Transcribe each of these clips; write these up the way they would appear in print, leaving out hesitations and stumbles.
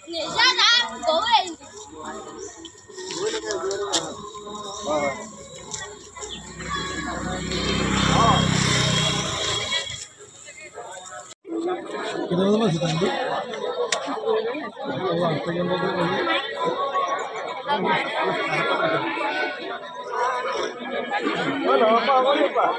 你家拿狗尾。Kita masih tadi. Halo, apa Pak?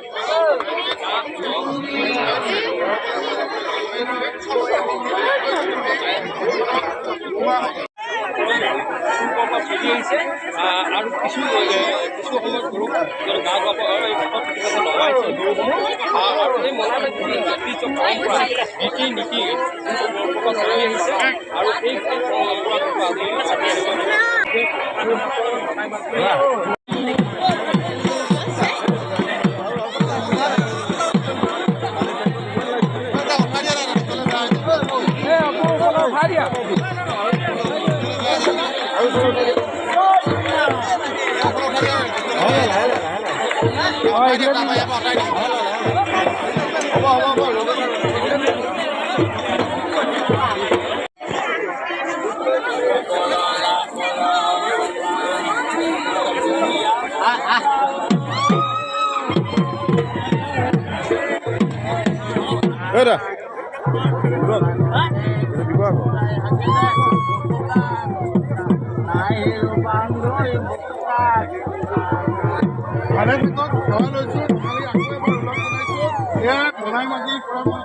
আৰু কিছু সময় কৰোঁ গা ধোৱাব আৰু এই ঘৰত লগাইছে আৰু এই মনাবাৰী ঐতিহ্য পৰম্পৰা ৰীতি নীতি চলি আহিছে আৰু এই Ada. Di bawah. Ada itu kalau itu kali aku belum itu ya mulai lagi kalau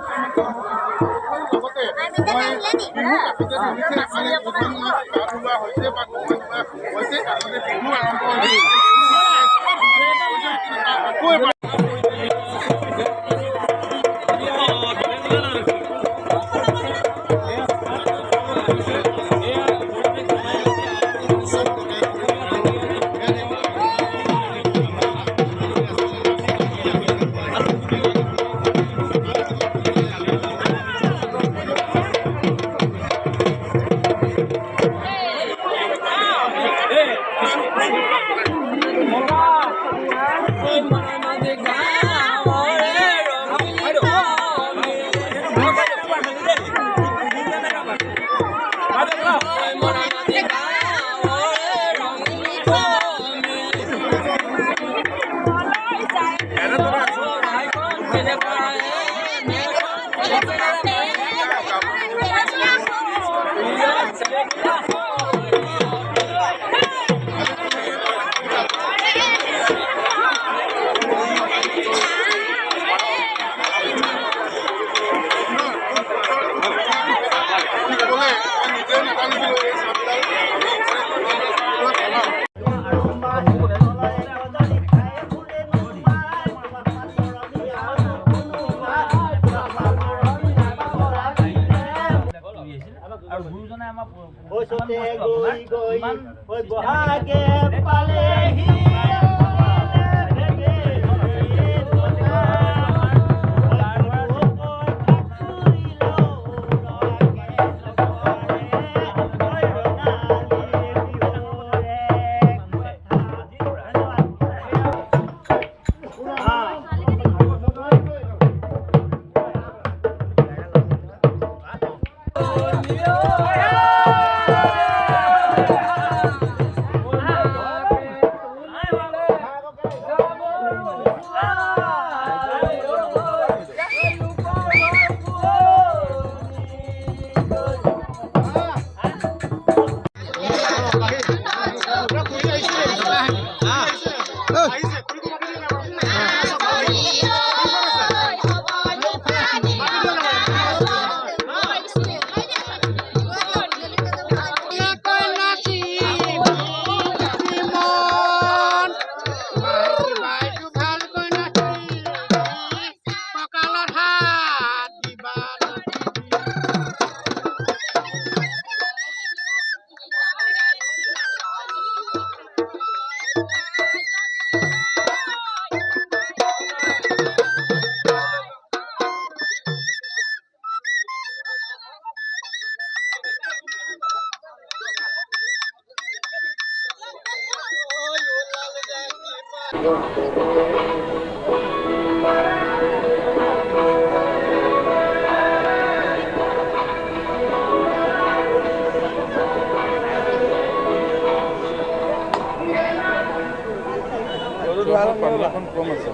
আছে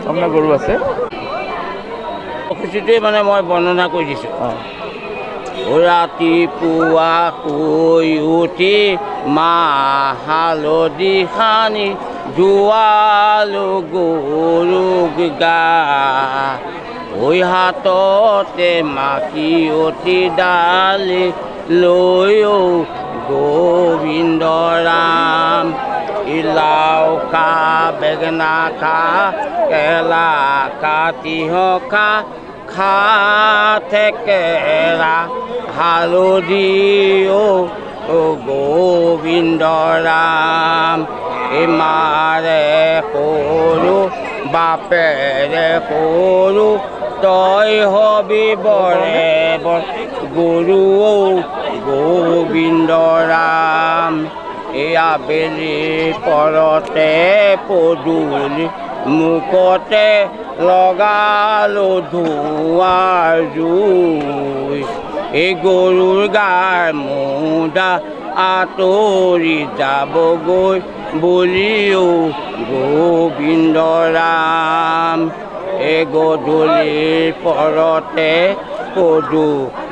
আপোনাৰ গৰু আছে খুচিটোৱে মানে মই বৰ্ণনা কৰি দিছোঁ ৰাতিপুৱা শুই উঠি মাহ হালধি সানি জোৱালো গৰুক গা ঐ হাততে মাখিয়তী ডালি লৈ গোবিন্দ ৰাম লাও খা বেঙেনা খা কেলা খা তিঁহ খা খা থেকেৰা হালধি গোবিন্দ ৰাম মাৰে সৰু বাপেৰে সৰু তই হবি বৰে বৰ গৰু গোবিন্দ ৰাম আবেলি পৰতে পদূলি মুখতে লগালো ধোঁৱাৰ জুই এই গৰুৰ গাৰ মুদা আঁতৰি যাবগৈ বুলিও গোবিন্দ ৰাম এই গধূলিৰ পৰতে পদু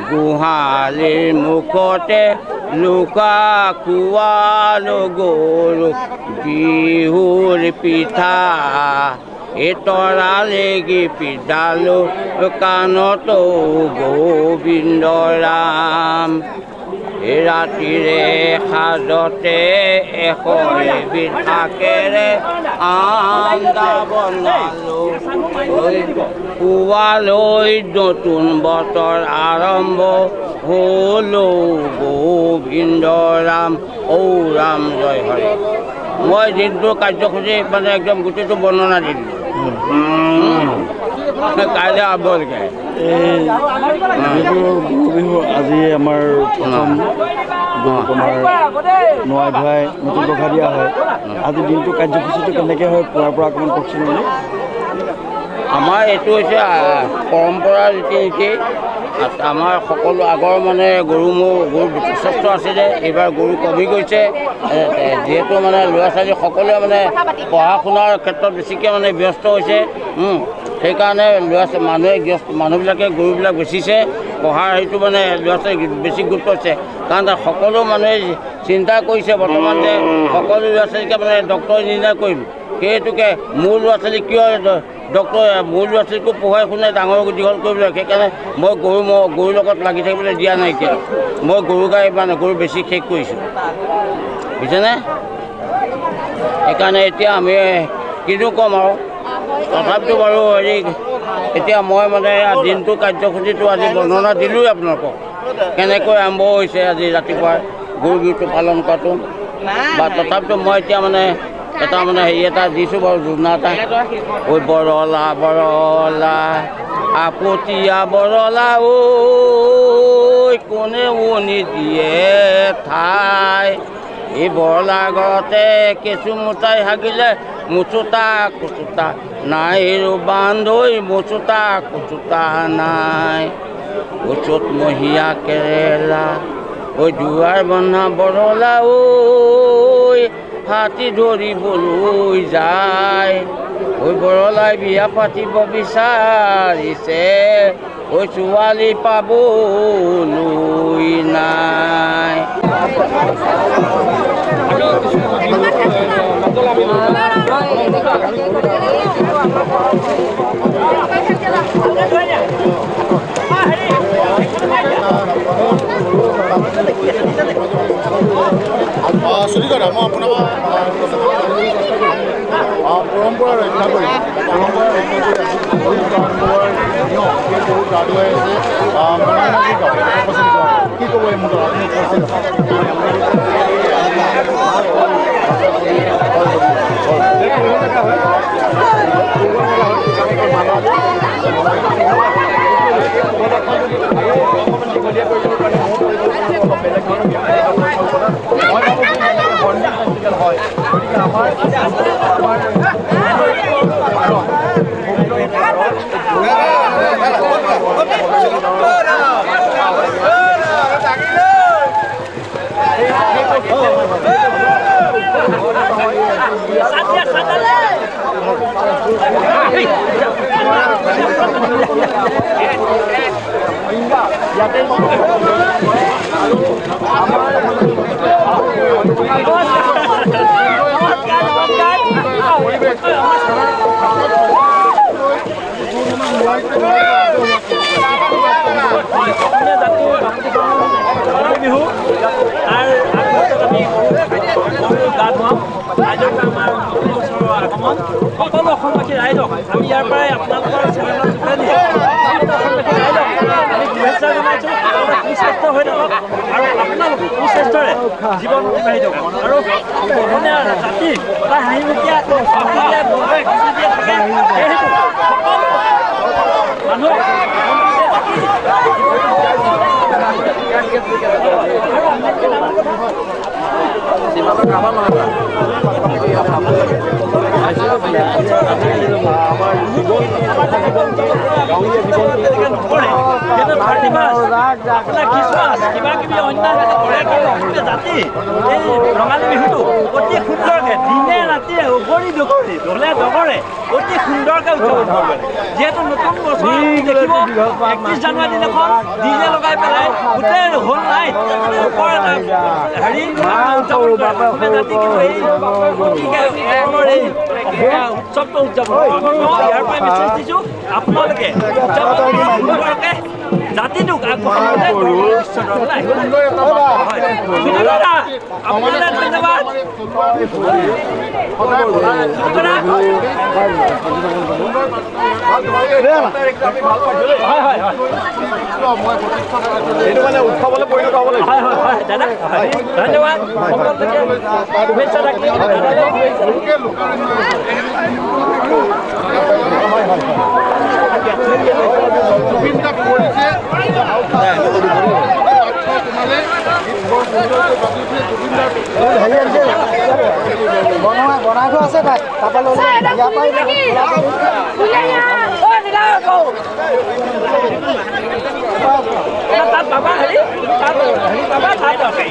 গোহালিৰ মুখতে লুকা খোৱালো গৰু বিহুৰ পিঠা তৰালেগি পিধালো কাণতো গোবিন্দ ৰাম ৰাতিৰে সাজতে এশ এবিধ শাকেৰে আঞ্জা বনালো পুৱালৈ নতুন বতৰ আৰম্ভ হলো গোবিন্দ ৰাম ৰাম জয় হৰি মই দিনটো কাৰ্যসূচী মানে একদম গোটেইটো বৰ্ণনা দি দিলোঁ কাইলৈ আবলকে যিহেতু গৰু বিহু আজি আমাৰ প্ৰথম গৰুক আমাৰ নোৱাই ধুৱাই নতুন পঘা দিয়া হয় আজি দিনটো কাৰ্যসূচীটো কেনেকৈ হয় পুৱাৰ পৰা অকণমান কওকচোন মানে আমাৰ এইটো হৈছে পৰম্পৰা ৰীতি নীতি আমাৰ সকলো আগৰ মানে গৰু যথেষ্ট আছিলে এইবাৰ গৰু কমি গৈছে যিহেতু মানে ল'ৰা ছোৱালী সকলোৱে মানে পঢ়া শুনাৰ ক্ষেত্ৰত বেছিকৈ মানে ব্যস্ত হৈছে সেইকাৰণে মানুহবিলাকে গৰুবিলাক বেচিছে পঢ়াৰ হেৰিটো মানে ল'ৰা ছোৱালী বেছি গুৰুত্ব হৈছে কাৰণ সকলো মানুহে চিন্তা কৰিছে বৰ্তমান যে সকলো ল'ৰা ছোৱালীকে মানে ডক্তৰ ইঞ্জিনিয়াৰ কৰিম সেইটোকে মোৰ ল'ৰা ছোৱালী কিয় ডক্তৰ মোৰ ল'ৰা ছোৱালীকো পঢ়াই শুনাই ডাঙৰ দীঘল কৰিবলৈ সেইকাৰণে মই গৰুৰ লগত লাগি থাকিবলৈ দিয়া নাইকিয়া মই গৰু গাই মানে গৰু বেছি শেষ কৰিছোঁ বুজিছেনে সেইকাৰণে এতিয়া আমি কিনো ক'ম আৰু তথাপিতো বাৰু হেৰি এতিয়া মই মানে দিনটো কাৰ্যসূচীটো আজি বৰ্ণনা দিলোঁৱেই আপোনালোকক কেনেকৈ আৰম্ভ হৈছে আজি ৰাতিপুৱা গৰু বিহুটো পালন কৰাটো বা তথাপিতো মই এতিয়া মানে এটা মানে হেৰি এটা দিছোঁ বাৰু যোজনা এটা ঐ বৰলা বৰলা আপতীয়া বৰলা ঐ কোনে উনি দিয়ে ঠাই এই বৰলা ঘৰতে কেঁচু মুটাই হাগিলে মুচুতা কুচুতা নাই বান্ধৈ মুচুতা কুচুতা নাই উচত মহিয়া কেৰেলা ঐ দুৱাৰ বন্ধা বৰলা ঐ হাতী ধৰিবলৈ যায় ঐ বৰলাই বিয়া পাতিব বিচাৰিছে ঐ ছোৱালী পাবলৈ নাই চলিকৰা মই আপোনাৰ পৰম্পৰা ৰক্ষা কৰি কি ক'ব এই মুহূৰ্তত বিহু তাৰ আমি গা ধুৱাওঁ ৰাইজক আমাৰ ওচৰৰ আগমন সকলো অসমবাসী ৰাইজক আমি ইয়াৰ পৰাই আপোনালোকৰ চেনেলৰ যোগেদি অসমবাসী ৰাইজক আমি শুভেচ্ছা জনাইছোঁ সুস্বাস্থ্য হৈ থাকক আৰু আপোনালোক সুস্বাস্থ্যৰে জীৱন অতিবাহিত কৰক আৰু অসমীয়া জাতি বা হাঁহিমুখীয়া থাকে সেইটো সকলো মানুহ জাতি এই ৰঙালী বিহুটো অতি সুন্দৰকৈ দিনে ৰাতিয়ে উভৰি দুখৰি দলে দগৰে অতি সুন্দৰকৈ উদযাপন কৰিব লাগে যিহেতু নতুন বছৰ দেখিব 31 জানুৱাৰী দিনাখন ডিজে লগাই পেলাই গোটেই হ'ল নাইট ওপৰ এটা হেৰি জাতি কিন্তু এই উৎসৱটো উদযাপন ইয়াৰ পৰাই মেছেজ দিছোঁ আপোনালোকে সুন্দৰকৈ জাতিটোক আগবঢ়াবলৈ আপোনালৈ ধন্যবাদ এইটো মানে উৎসৱলৈ পৰিণত হ'ব লাগিব। হয় দাদা ধন্যবাদ সকলোকে শুভেচ্ছা থাকিল বনাই থোৱা আছে তাই তাৰপৰা লৈ তাত পাবা হেৰি পাবা ঠাই দৰকাৰী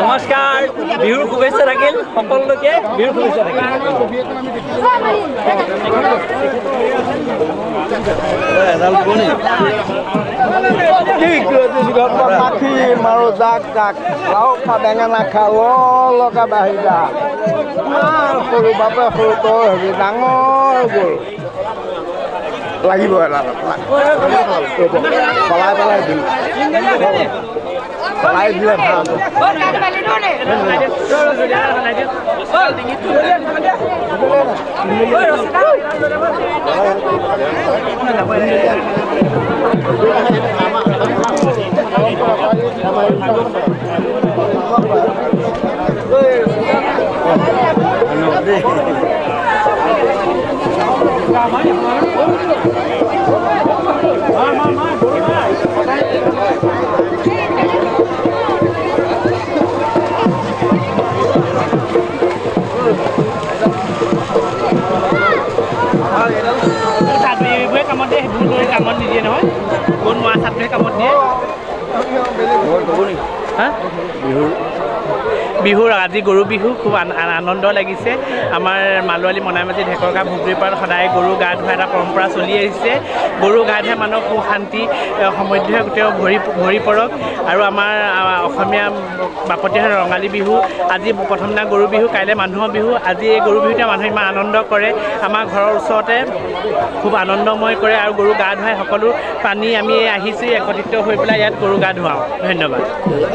নমস্কাৰ বিহুৰ শুভেচ্ছা থাকিল সকলোকে বিহুৰ শুভেচ্ছা থাকিল মাখি মাৰো জাক জাক লাও খা বেঙেনা খা লগা বাহিৰা সৰু বাপে সৰু তই হেৰি ডাঙৰ গ'ল লাগিব পলাই পেলাই দিম পলাই দিলে ভাল কামত দিয়ে সেইবোৰ কামত নিদিয়ে নহয় কোন মা ছাত্ৰীয়ে কামত দিয়ে হা বিহুৰ আজি গৰু বিহু খুব আনন্দ লাগিছে আমাৰ মালোৱালী মনাইমাজি ঢেকৰগাঁও ভুগৰীপাৰত সদায় গৰু গা ধোৱা এটা পৰম্পৰা চলি আহিছে গৰু গা ধুৱাই মানুহক সুখ শান্তি সমৃদ্ধিৰে গোটেই ভৰি পৰক আৰু আমাৰ অসমীয়া বাপতিসাহোন ৰঙালী বিহু আজি প্ৰথম দিনা গৰু বিহু কাইলৈ মানুহৰ বিহু আজি এই গৰু বিহুতে মানুহে ইমান আনন্দ কৰে আমাৰ ঘৰৰ ওচৰতে খুব আনন্দময় কৰে আৰু গৰু গা ধুৱাই সকলো পানী আমি আহিছোঁ একত্ৰিত হৈ পেলাই ইয়াত গৰু গা ধুৱাওঁ ধন্যবাদ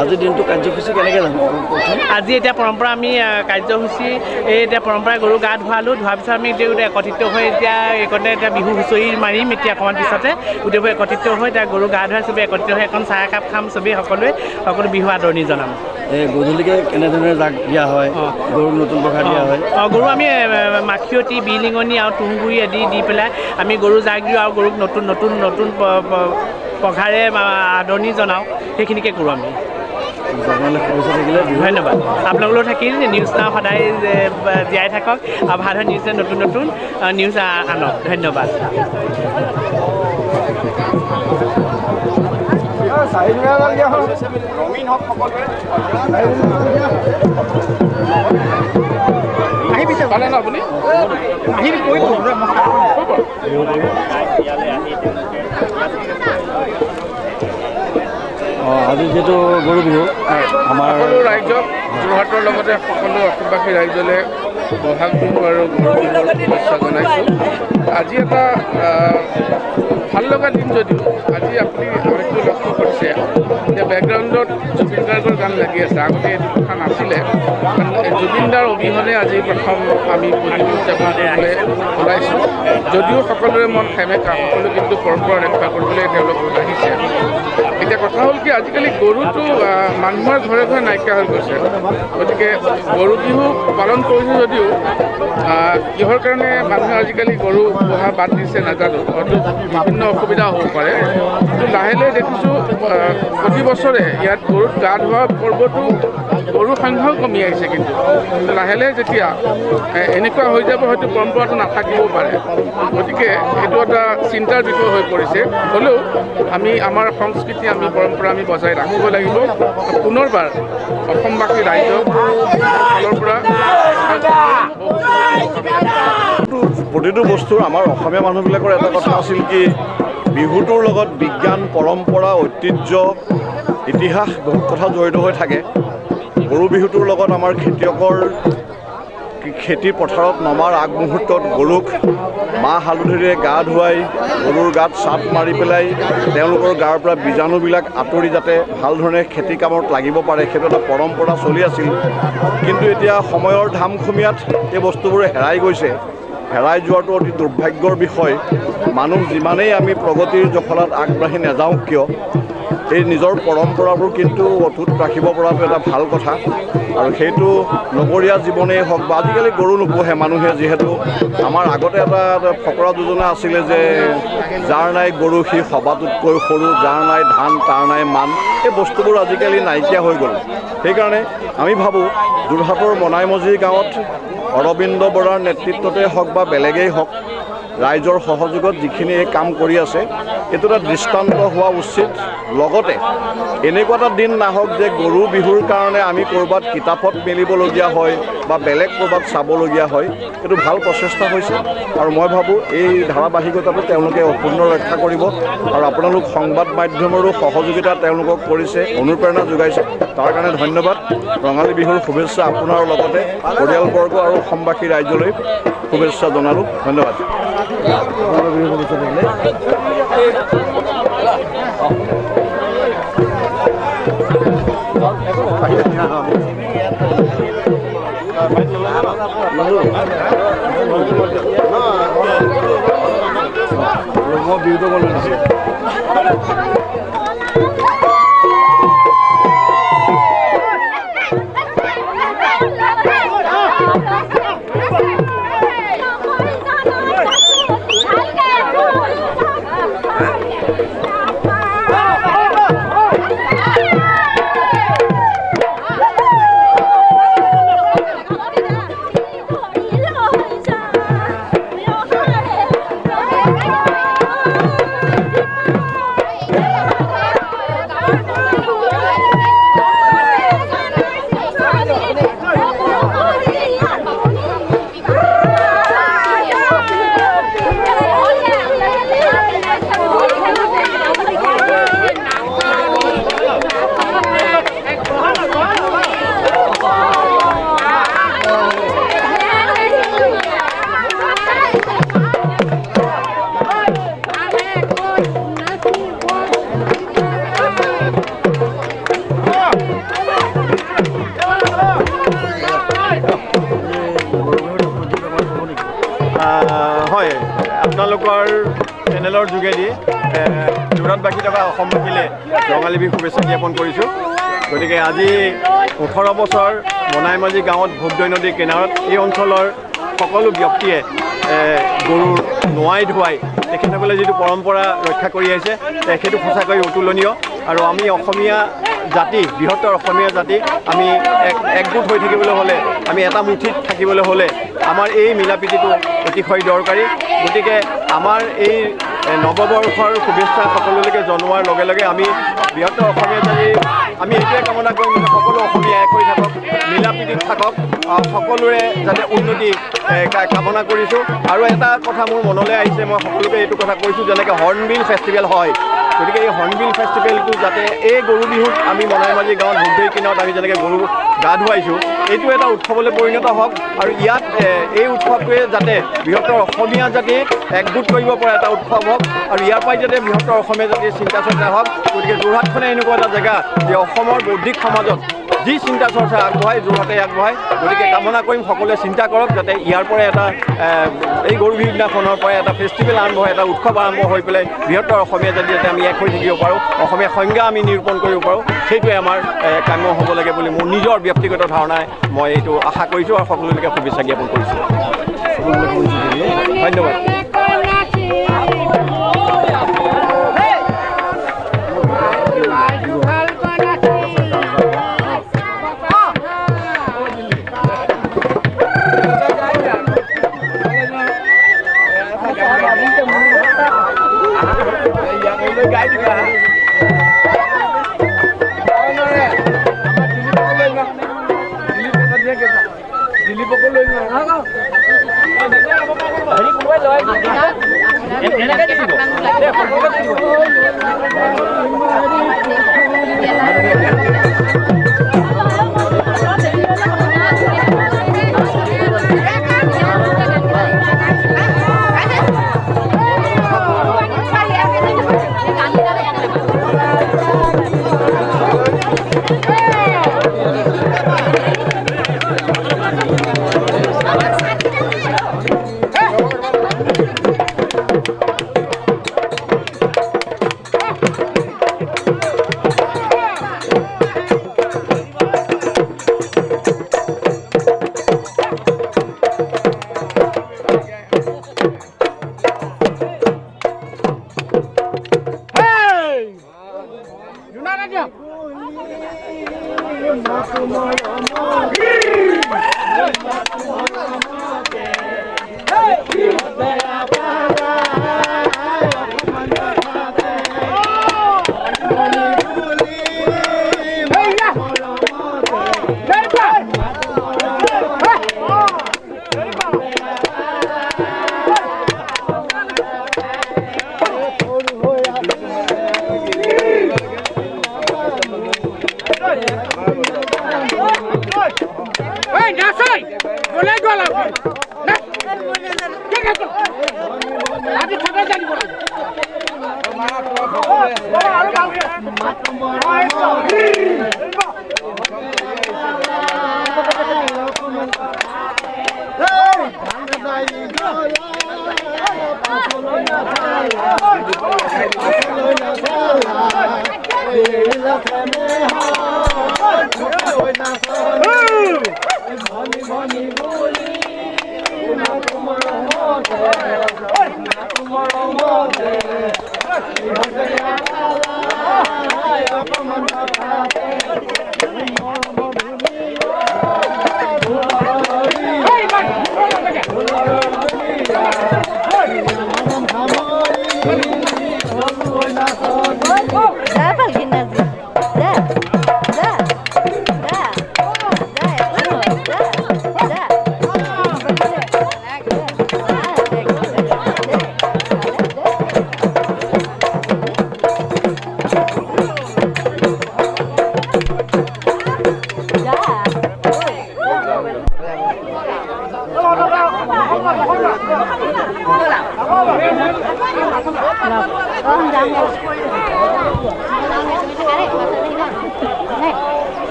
আজিৰ দিনটো কাৰ্যসূচী কেনেকৈ যাম আজি এতিয়া পৰম্পৰা আমি কাৰ্যসূচী এই এতিয়া পৰম্পৰা গৰু গা ধুৱালোঁ ধোৱাৰ পিছত আমি গোটেই একত্ৰিত হৈ এতিয়া এইকণতে এতিয়া বিহু হুঁচৰি মাৰিম এতিয়া অকণমান পিছতে গোটেইবোৰ একত্ৰিত হৈ এতিয়া গৰু গা ধুৱাই চবেই একত্ৰিত হৈ এখন চাহ একাপ খাম চবেই সকলো বিহু আদৰণি জনাম গধূলিকৈ কেনেধৰণে জাক দিয়া হয় গৰুক নতুন পঘা দিয়া হয় গৰু আমি মাখিয়তী বিলিঙনি আৰু তুঁহগুৰি আদি দি পেলাই আমি গৰু জাক দিওঁ আৰু গৰুক নতুন পঘাৰে আদৰণি জনাওঁ সেইখিনিকে কৰোঁ আমি জনালে শুভেচ্ছা থাকিলে ধন্যবাদ আপোনালোকলৈ থাকিল নিউজ নাও সদায় জীয়াই থাকক আৰু ভাল নিউজে নতুন নতুন নিউজ আনক ধন্যবাদ আজি যিহেতু গৰু বিহু আমাৰ সকলো ৰাইজক যোৰহাটৰ লগতে সকলো অসমবাসী ৰাইজলৈ বহাগ বিহু আৰু গৰু বিহুৰ শুভেচ্ছা জনাইছোঁ আজি এটা ভাল লগা দিন যদিও আজি আপুনি হয়তো লক্ষ্য কৰিছে যে বেকগ্ৰাউণ্ডত জুবিন গাৰ্গৰ গান লাগি আছে আগতে এইটো কথা নাছিলে জুবিনদাৰ অবিহনে আজি প্ৰথম আমি বিহু উদযাপন কৰিবলৈ ওলাইছোঁ যদিও সকলোৰে মন সেমেকা সকলো কিন্তু পৰম্পৰা ৰক্ষা কৰিবলৈ তেওঁলোক আহিছে এতিয়া কথা হ'ল কি আজিকালি গৰুটো মানুহৰ ঘৰে ঘৰে নাইকিয়া হৈ গৈছে গতিকে গৰু বিহু পালন কৰিছোঁ যদিও কিহৰ কাৰণে মানুহে আজিকালি গৰু পোহা বাদ দিছে নাজানো হয়তো বিভিন্ন অসুবিধা হ'ব পাৰে কিন্তু লাহে লাহে দেখিছোঁ প্ৰতি বছৰে ইয়াত গৰুত গা ধোৱা পৰ্বটো গৰুৰ সংখ্যাও কমি আহিছে কিন্তু লাহে লাহে যেতিয়া এনেকুৱা হৈ যাব হয়তো পৰম্পৰাটো নাথাকিবও পাৰে গতিকে এইটো এটা চিন্তাৰ বিষয় হৈ পৰিছে হ'লেও আমি আমাৰ সংস্কৃতি আমি পৰম্পৰা আমি বজাই ৰাখিব লাগিব পুনৰবাৰ অসমবাসী ৰাইজক ফালৰ পৰা প্ৰতিটো বস্তুৰ আমাৰ অসমীয়া মানুহবিলাকৰ এটা কথা আছিল কি বিহুটোৰ লগত বিজ্ঞান পৰম্পৰা ঐতিহ্য ইতিহাস বহুত কথা জড়িত হৈ থাকে গৰু বিহুটোৰ লগত আমাৰ খেতিয়কৰ খেতি পথাৰত নমাৰ আগমুহূৰ্তত গৰুক মাহ হালধিৰে গা ধুৱাই গৰুৰ গাত চাপ মাৰি পেলাই তেওঁলোকৰ গাৰ পৰা বীজাণুবিলাক আঁতৰি যাতে ভাল ধৰণে খেতি কামত লাগিব পাৰে সেইটো এটা পৰম্পৰা চলি আছিল কিন্তু এতিয়া সময়ৰ ধামখুমীয়াত এই বস্তুবোৰ হেৰাই গৈছে হেৰাই যোৱাটো অতি দুৰ্ভাগ্যৰ বিষয় মানুহ যিমানেই আমি প্ৰগতিৰ জখলাত আগবাঢ়ি নাযাওঁ কিয় এই নিজৰ পৰম্পৰাবোৰ কিন্তু অটুট ৰাখিব পৰাটো এটা ভাল কথা আৰু সেইটো নগৰীয়া জীৱনেই হওক বা আজিকালি গৰু নোপোহে মানুহে যিহেতু আমাৰ আগতে এটা ফকৰা যোজনা আছিলে যে যাৰ নাই গৰু সি সবাটোতকৈ সৰু যাৰ নাই ধান তাৰ নাই মান এই বস্তুবোৰ আজিকালি নাইকিয়া হৈ গ'ল সেইকাৰণে আমি ভাবোঁ যোৰহাটৰ মনাইমজি গাঁৱত অৰবিন্দ বৰাৰ নেতৃত্বতে হওক বা বেলেগেই হওক ৰাইজৰ সহযোগত যিখিনি এই কাম কৰি আছে এইটো এটা দৃষ্টান্ত হোৱা উচিত লগতে এনেকুৱা এটা দিন নাহক যে গৰু বিহুৰ কাৰণে আমি ক'ৰবাত কিতাপত মেলিবলগীয়া হয় বা বেলেগ ক'ৰবাত চাবলগীয়া হয় এইটো ভাল প্ৰচেষ্টা হৈছে আৰু মই ভাবোঁ এই ধাৰাবাহিকতাটো তেওঁলোকে অপূৰ্ণ ৰক্ষা কৰিব আৰু আপোনালোক সংবাদ মাধ্যমৰো সহযোগিতা তেওঁলোকক কৰিছে অনুপ্ৰেৰণা যোগাইছে তাৰ কাৰণে ধন্যবাদ ৰঙালী বিহুৰ শুভেচ্ছা আপোনাৰ লগতে পৰিয়ালবৰ্গ আৰু অসমবাসী ৰাইজলৈ শুভেচ্ছা জনালোঁ ধন্যবাদ হয় আপোনালোকৰ চেনেলৰ যোগেদি যোৰহাটবাসী থকা অসমবাসীলৈ ৰঙালী বিহু শুভেচ্ছা জ্ঞাপন কৰিছোঁ গতিকে আজি 18 বছৰ মনাইমাজি গাঁৱত ভোগদৈ নদীৰ কিনাৰত এই অঞ্চলৰ সকলো ব্যক্তিয়ে গৰু নোৱাই ধুৱাই তেখেতসকলে যিটো পৰম্পৰা ৰক্ষা কৰি আহিছে সেইটো সঁচাকৈ অতুলনীয় আৰু আমি অসমীয়া জাতি বৃহত্তৰ অসমীয়া জাতি আমি একগোট হৈ থাকিবলৈ হ'লে আমি এটা মুঠিত থাকিবলৈ হ'লে আমাৰ এই মিলাপ্ৰীতিটো অতিশয় দৰকাৰী গতিকে আমাৰ এই নৱবৰ্ষৰ শুভেচ্ছা সকলোলৈকে জনোৱাৰ লগে লগে আমি বৃহত্তৰ অসমীয়া জাতিৰ আমি এইটোৱে কামনা কৰিম যে সকলো অসমীয়া এক হৈ থাকক মিলাপ্ৰীতিত থাকক সকলোৰে যাতে উন্নতি কামনা কৰিছোঁ আৰু এটা কথা মোৰ মনলৈ আহিছে মই সকলোকে এইটো কথা কৈছোঁ যেনেকৈ হৰ্ণবিল ফেষ্টিভেল হয় গতিকে এই হৰ্ণবিল ফেষ্টিভেলটো যাতে এই গৰু বিহুত আমি মনাইমাঝি গাঁৱত ভোগদৈ কিনাৰত আমি যেনেকৈ গৰু গা ধুৱাইছোঁ এইটো এটা উৎসৱলৈ পৰিণত হওক আৰু ইয়াত এই উৎসৱটোৱে যাতে বৃহত্তৰ অসমীয়া জাতিক একগোট কৰিব পৰা এটা উৎসৱ হওক আৰু ইয়াৰ পৰাই যাতে বৃহত্তৰ অসমীয়া জাতিৰ চিন্তা চৰ্চা হওক গতিকে যোৰহাটখনে এনেকুৱা এটা জেগা যে অসমৰ বৌদ্ধিক সমাজত যি চিন্তা চৰ্চা আগবঢ়ায় যোৰহাটে আগবঢ়ায় গতিকে কামনা কৰিম সকলোৱে চিন্তা কৰক যাতে ইয়াৰ পৰা এটা এই গৰু বিহুৰ দিনাখনৰ পৰা এটা ফেষ্টিভেল আৰম্ভ হয় এটা উৎসৱ আৰম্ভ হৈ পেলাই বৃহত্তৰ অসমীয়া জাতি যাতে আমি এক হৈ থাকিব পাৰোঁ অসমীয়া সংজ্ঞা আমি নিৰূপণ কৰিব পাৰোঁ সেইটোৱে আমাৰ কাম্য হ'ব লাগে বুলি মোৰ নিজৰ ব্যক্তিগত ধাৰণাই মই এইটো আশা কৰিছোঁ আৰু সকলোলৈকে শুভেচ্ছা জ্ঞাপন কৰিছোঁ ধন্যবাদ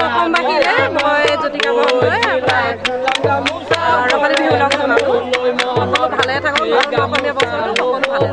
অসমবাসীলে মই জ্যোতিকা বৰদলৈ ৰঙালী বিহু লগ জনালোঁ। সকলো ভালে থাকক, অসমীয়া বছৰটো সকলো ভালে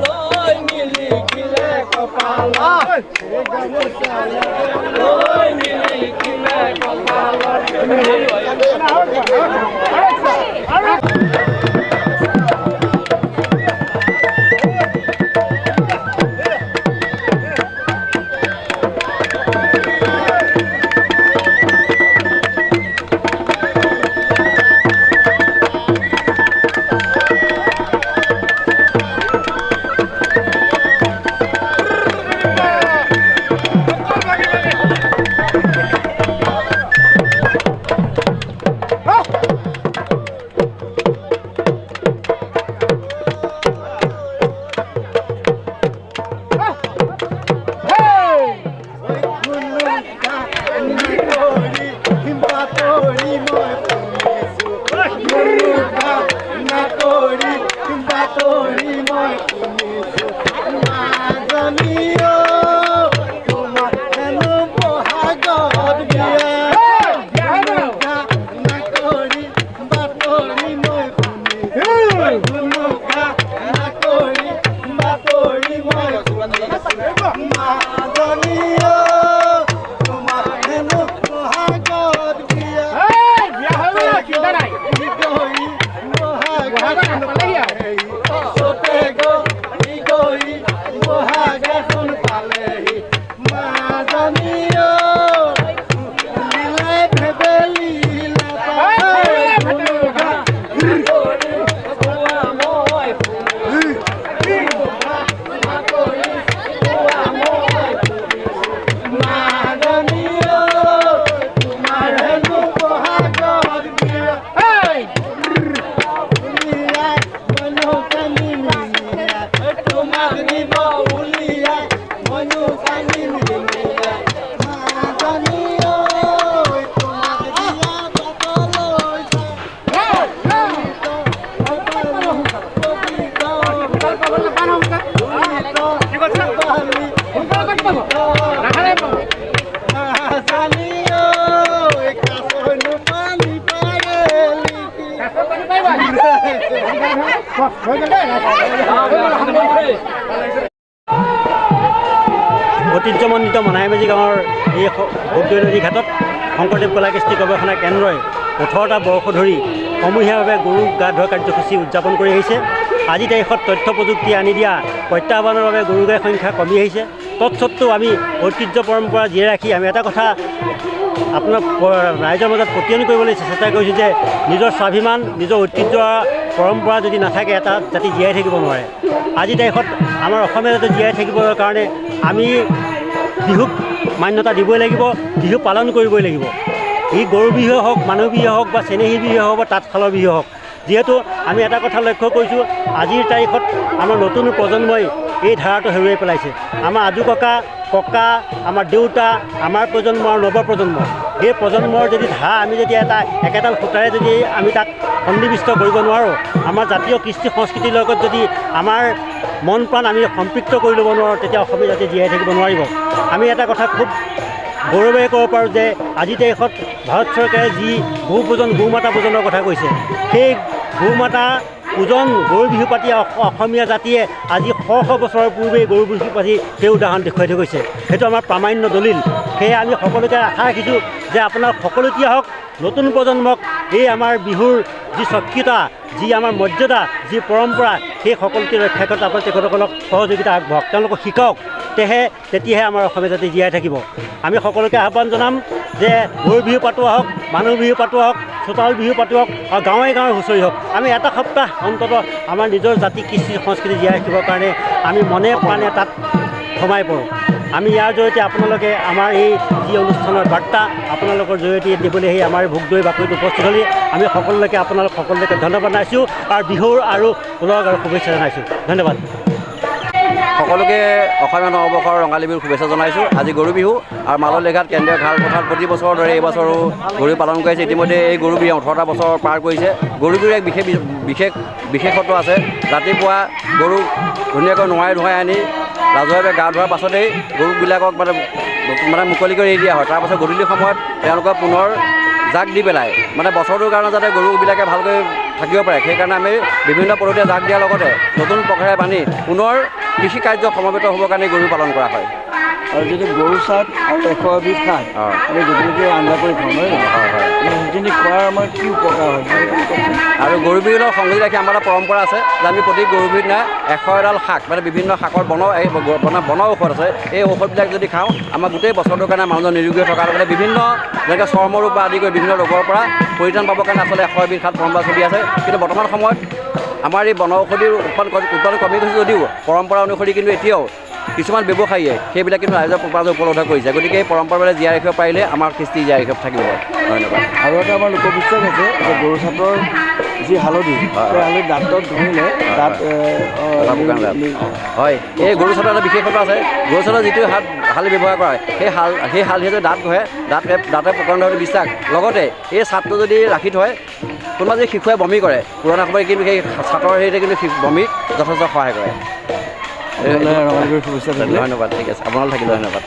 ঐতিহ্যমণ্ডিত মনাইমাঝি গাঁৱৰ এই ভোগদৈ নদী ঘাটত শংকৰদেৱ কলা কৃষ্টি গৱেষণা কেন্দ্ৰই 18টা বৰ্ষ ধৰি সমূহীয়াভাৱে গৰু গা ধোৱা কাৰ্যসূচী উদযাপন কৰি আহিছে। আজি তাৰিখত তথ্য প্ৰযুক্তি আনি দিয়া প্ৰত্যাহ্বানৰ বাবে গৰু গাইৰ সংখ্যা কমি আহিছে। তৎসত্ত্বেও আমি ঐতিহ্য পৰম্পৰা জীয়াই ৰাখি আমি এটা কথা আপোনাৰ ৰাইজৰ মাজত প্ৰতিয়ন কৰিবলৈ চেষ্টা কৰিছোঁ যে নিজৰ স্বাভিমান, নিজৰ ঐতিহ্য পৰম্পৰা যদি নাথাকে এটা জাতি জীয়াই থাকিব নোৱাৰে। আজি তাৰিখত আমাৰ অসমীয়া জাতি জীয়াই থাকিবৰ কাৰণে আমি বিহুক মান্যতা দিবই লাগিব, বিহু পালন কৰিবই লাগিব। ই গৰু বিহুৱে হওক, মানুহ বিহুৱে হওক বা চেনেহী বিহুৱে হওক বা তাঁতশালৰ বিহুৱে হওক। যিহেতু আমি এটা কথা লক্ষ্য কৰিছোঁ, আজিৰ তাৰিখত আমাৰ নতুন প্ৰজন্মই এই ধাৰাটো হেৰুৱাই পেলাইছে। আমাৰ আজু ককা, আমাৰ দেউতা, আমাৰ প্ৰজন্ম আৰু নৱপ্ৰজন্ম, এই প্ৰজন্মৰ যদি ধাৰা আমি যদি একেডাল সূতাৰে যদি আমি তাক সন্নিৱিষ্ট কৰিব নোৱাৰোঁ, আমাৰ জাতীয় কৃষ্টি সংস্কৃতিৰ লগত যদি আমাৰ মন প্ৰাণ আমি সম্পৃক্ত কৰি ল'ব নোৱাৰোঁ, তেতিয়া অসমীয়া জাতি জীয়াই থাকিব নোৱাৰিব। আমি এটা কথা খুব গৌৰৱেৰে ক'ব পাৰোঁ যে আজি তাৰিখত ভাৰত চৰকাৰে যি গো পূজন, গৌ মাতা পূজনৰ কথা কৈছে, সেই ভূমাতা পূজন গৰু বিহু পাতি অসমীয়া জাতিয়ে আজি শ বছৰৰ পূৰ্বেই গৰু বিহু পাতি সেই উদাহৰণ দেখুৱাই থৈ গৈছে। সেইটো আমাৰ প্ৰামাণ্য দলিল। সেয়ে আমি সকলোকে আশা ৰাখিছোঁ যে আপোনাৰ সকলোকে হওক নতুন প্ৰজন্মক এই আমাৰ বিহুৰ যি স্বকীয়তা, যি আমাৰ মৰ্যাদা, যি পৰম্পৰা, সেই সকলোকে ৰক্ষা কৰাত আপোনালোকে তেখেতসকলক সহযোগিতা আগবঢ়াওক, তেওঁলোকক শিকাওক। তেতিয়াহে আমাৰ অসমীয়া জাতি জীয়াই থাকিব। আমি সকলোকে আহ্বান জনাম যে গৰু বিহু পাতোৱা হওক, মানুহ বিহু পাতোৱা হওক, চোতাল বিহু পাতোৱা হওক আৰু গাঁৱে গাঁৱে হুঁচৰি হওক। আমি এটা সপ্তাহ অন্ততঃ আমাৰ নিজৰ জাতি কৃষ্টি সংস্কৃতি জীয়াই ৰাখিবৰ কাৰণে আমি মনে প্ৰাণে তাত সোমাই পৰোঁ। আমি ইয়াৰ জৰিয়তে আপোনালোকে আমাৰ এই যি অনুষ্ঠানৰ বাৰ্তা আপোনালোকৰ জৰিয়তে দিবলৈ সেই আমাৰ ভোগদৈ বাকৰিত উপস্থিত হ'লে আমি সকলোকে সকলোকে ধন্যবাদ জনাইছোঁ আৰু বিহুৰ আৰু উলগ আৰু শুভেচ্ছা জনাইছোঁ। ধন্যবাদ। সকলোকে অসমীয়া নৱবৰ্ষৰ ৰঙালী বিহুৰ শুভেচ্ছা জনাইছোঁ। আজি গৰু বিহু আৰু মাললিঘাট কেন্দ্ৰীয় ঘাট পথাৰত প্ৰতি বছৰৰ দৰে এইবছৰো গৰু পালন কৰিছে। ইতিমধ্যে এই গৰু বিহু 18টা বছৰ পাৰ কৰিছে। গৰু বিহুৰ এক বিশেষত্ব আছে। ৰাতিপুৱা গৰুক ধুনীয়াকৈ নোৱাই ধুৱাই আনি ৰাজহুৱাভাৱে গা ধোৱাৰ পাছতেই গৰুবিলাকক মানে মুকলি কৰি এৰি দিয়া হয়। তাৰপাছত গধূলি সময়ত তেওঁলোকক পুনৰ জাক দি পেলাই মানে বছৰটোৰ কাৰণে যাতে গৰুবিলাকে ভালকৈ থাকিব পাৰে, সেইকাৰণে আমি বিভিন্ন পদ্ধতিৰে জাক দিয়াৰ লগতে নতুন পঘাৰে বান্ধি পুনৰ কৃষি কাৰ্য সমবেত হ'বৰ কাৰণে গৰু পালন কৰা হয়। আৰু যদি গৰু চাট আৰু 100 এবিধ শাক আমি গধূলিকৈ আঞ্জা কৰি খাওঁ নহয় জানো? হয় হয়। সেইখিনি খোৱাৰ আমাৰ কি উপকাৰ হয়? আৰু গৰু বিহুৰ লগত সংগতি ৰাখি আমাৰ এটা পৰম্পৰা আছে যে আমি প্ৰতি গৰু বিহুৰ দিনা 100 এডাল শাক মানে বিভিন্ন শাকৰ বন ঔষধ আছে। এই ঔষধবিলাক যদি খাওঁ আমাৰ গোটেই বছৰটোৰ কাৰণে মানুহজন নিৰোগী হৈ থকাৰ লগতে বিভিন্ন যেনেকৈ চৰ্মৰোগ বা আদি কৰি বিভিন্ন ৰোগৰ পৰা পৰিত্ৰাণ পাবৰ কাৰণে আচলতে 100 এবিধ শাক পৰম্পৰা চলি আছে। কিন্তু বৰ্তমান সময়ত আমাৰ এই বনৌষধিৰ উৎপাদন কমি গৈছে যদিও পৰম্পৰা অনুসৰি কিন্তু এতিয়াও কিছুমান ব্যৱসায়ীয়ে সেইবিলাক কিন্তু ৰাইজৰ মাজত উপলব্ধ কৰিছে। গতিকে এই পৰম্পৰাবিলাক জীয়াই ৰাখিব পাৰিলে আমাৰ কৃষ্টি জীয়াই ৰাখিব থাকিব। ধন্যবাদ। আৰু এটা আমাৰ লোকবিশ্বাস আছে যে গৰু চাটৰ যি হালধি, সেই হালধি দাঁতত ঘঁহিলে দাঁত হয়। এই গৰু চাটৰ এটা বিশেষত্ব আছে। গৰু চাটৰ যিটো হালধি ব্যৱহাৰ কৰা হয় সেই হালধিয়ে যদি দাঁত ঘঁহে দাঁতে প্ৰকৰণ হোৱাটো বিশ্বাস। লগতে এই চাটটো যদি ৰাখি থয় কোনোবা যদি শিশুৱে বমি কৰে পুৰণা সময়ত কিন্তু সেই চাটৰ হেৰিতে কিন্তু বমিত যথেষ্ট সহায় কৰে। ধন্যবাদ। ঠিক আছে, আপোনালৈ থাকিলে ধন্যবাদ।